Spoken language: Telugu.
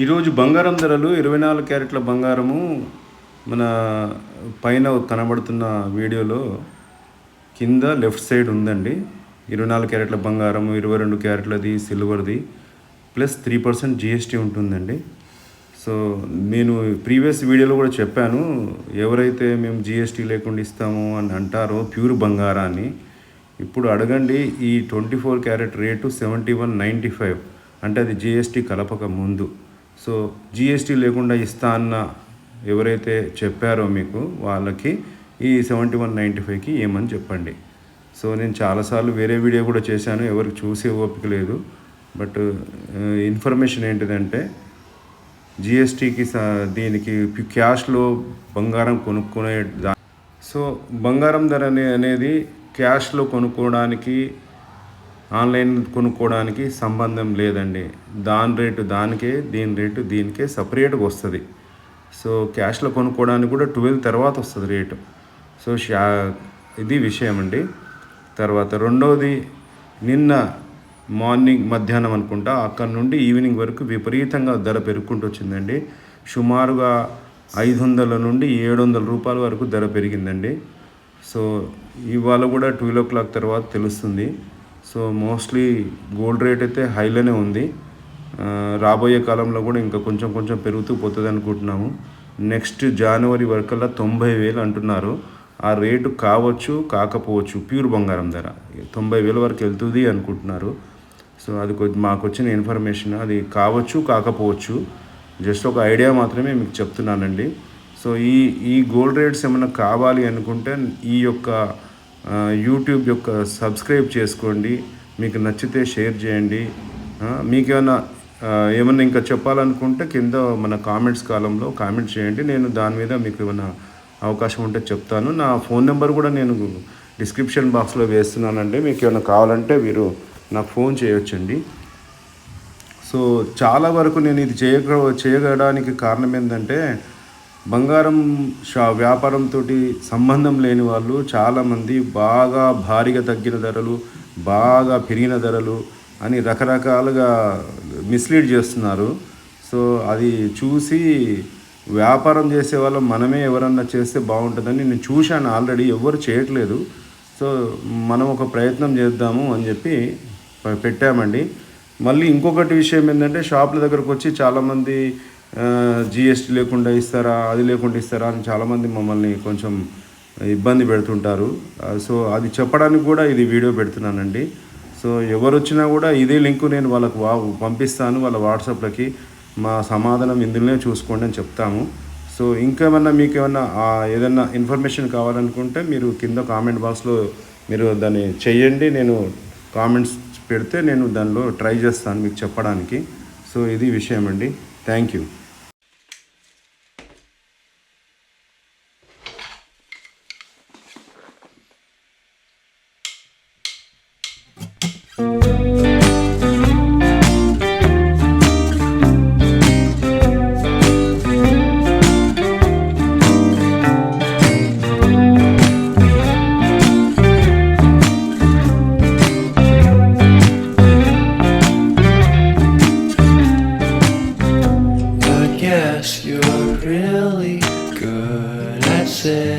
ఈరోజు బంగారం ధరలు 24 క్యారెట్ల బంగారము మన పైన కనబడుతున్న వీడియోలో కింద లెఫ్ట్ సైడ్ ఉందండి. 24 క్యారెట్ల బంగారం, 22 క్యారెట్లది సిల్వర్ది ప్లస్ 3% జిఎస్టీ ఉంటుందండి. సో నేను ప్రీవియస్ వీడియోలో కూడా చెప్పాను, ఎవరైతే మేము జిఎస్టీ లేకుండా ఇస్తాము అని అంటారో ప్యూర్ బంగారాన్ని ఇప్పుడు అడగండి. ఈ 24 క్యారెట్ రేటు 7195, అంటే అది జిఎస్టీ కలపక ముందు. సో జిఎస్టీ లేకుండా ఇస్తా అన్న ఎవరైతే చెప్పారో మీకు వాళ్ళకి ఈ 7195కి ఏమని చెప్పండి. సో నేను చాలాసార్లు వేరే వీడియో కూడా చేశాను, ఎవరికి చూసే ఓపిక లేదు. బట్ ఇన్ఫర్మేషన్ ఏంటిదంటే జిఎస్టీకి దీనికి క్యాష్లో బంగారం కొనుక్కునే సో బంగారం ధర అనేది క్యాష్లో కొనుక్కోవడానికి ఆన్లైన్ కొనుక్కోవడానికి సంబంధం లేదండి. దాని రేటు దానికే, దీని రేటు దీనికే సపరేట్గా వస్తుంది. సో క్యాష్లో కొనుక్కోవడానికి కూడా 12 తర్వాత వస్తుంది రేటు. సో ఇది విషయం అండి. తర్వాత రెండవది, నిన్న మార్నింగ్ మధ్యాహ్నం అనుకుంటా అక్కడ నుండి ఈవినింగ్ వరకు విపరీతంగా ధర పెరుగుకుంటూ వచ్చిందండి. సుమారుగా 500 నుండి 700 రూపాయల వరకు ధర పెరిగిందండి. సో ఇవాళ కూడా 12 o'clock తర్వాత తెలుస్తుంది. సో మోస్ట్లీ గోల్డ్ రేట్ అయితే హైలోనే ఉంది. రాబోయే కాలంలో కూడా ఇంకా కొంచెం కొంచెం పెరుగుతూ పోతుంది అనుకుంటున్నాము. నెక్స్ట్ జనవరి వరకల్లా 90,000 అంటున్నారు. ఆ రేటు కావచ్చు కాకపోవచ్చు. ప్యూర్ బంగారం ధర 90,000 వరకు వెళ్తుంది అనుకుంటున్నారు. సో అది మాకు వచ్చిన ఇన్ఫర్మేషన్, అది కావచ్చు కాకపోవచ్చు. జస్ట్ ఒక ఐడియా మాత్రమే మీకు చెప్తున్నానండి. సో ఈ గోల్డ్ రేట్స్ ఏమైనా కావాలి అనుకుంటే ఈ యొక్క యూట్యూబ్ యొక్క సబ్స్క్రైబ్ చేసుకోండి. మీకు నచ్చితే షేర్ చేయండి. మీకు ఏమన్నా ఇంకా చెప్పాలనుకుంటే కింద మన కామెంట్స్ కాలంలో కామెంట్ చేయండి. నేను దాని మీద మీకు ఏమైనా అవకాశం ఉంటే చెప్తాను. నా ఫోన్ నెంబర్ కూడా నేను డిస్క్రిప్షన్ బాక్స్లో వేస్తున్నానండి. మీకు ఏమైనా కావాలంటే మీరు నాకు ఫోన్ చేయొచ్చండి. సో చాలా వరకు నేను ఇది చేయడానికి కారణం ఏంటంటే బంగారం వ్యాపారంతో సంబంధం లేని వాళ్ళు చాలామంది బాగా భారీగా తగ్గిన ధరలు, బాగా పెరిగిన ధరలు అని రకరకాలుగా మిస్లీడ్ చేస్తున్నారు. సో అది చూసి వ్యాపారం చేసే వాళ్ళు మనమే ఎవరన్నా చేస్తే బాగుంటుందని నేను చూశాను. ఆల్రెడీ ఎవరు చేయట్లేదు. సో మనం ఒక ప్రయత్నం చేద్దాము అని చెప్పి పెట్టామండి. మళ్ళీ ఇంకొకటి విషయం ఏంటంటే షాపుల దగ్గరకు వచ్చి చాలామంది జిఎస్టీ లేకుండా ఇస్తారా, అది లేకుండా ఇస్తారా అని చాలామంది మమ్మల్ని కొంచెం ఇబ్బంది పెడుతుంటారు. సో అది చెప్పడానికి కూడా ఇది వీడియో పెడుతున్నానండి. సో ఎవరు వచ్చినా కూడా ఇదే లింకు నేను వాళ్ళకు పంపిస్తాను, వాళ్ళ వాట్సాప్లకి. మా సమాధానం ఇందులోనే చూసుకోండి అని చెప్తాము. సో ఇంకేమన్నా మీకు ఏమన్నా ఏదన్నా ఇన్ఫర్మేషన్ కావాలనుకుంటే మీరు కింద కామెంట్ బాక్స్లో మీరు దాన్ని చెయ్యండి. నేను కామెంట్స్ పెడితే నేను దానిలో ట్రై చేస్తాను మీకు చెప్పడానికి. సో ఇది విషయం అండి. Thank you. Yes, you're really good at saying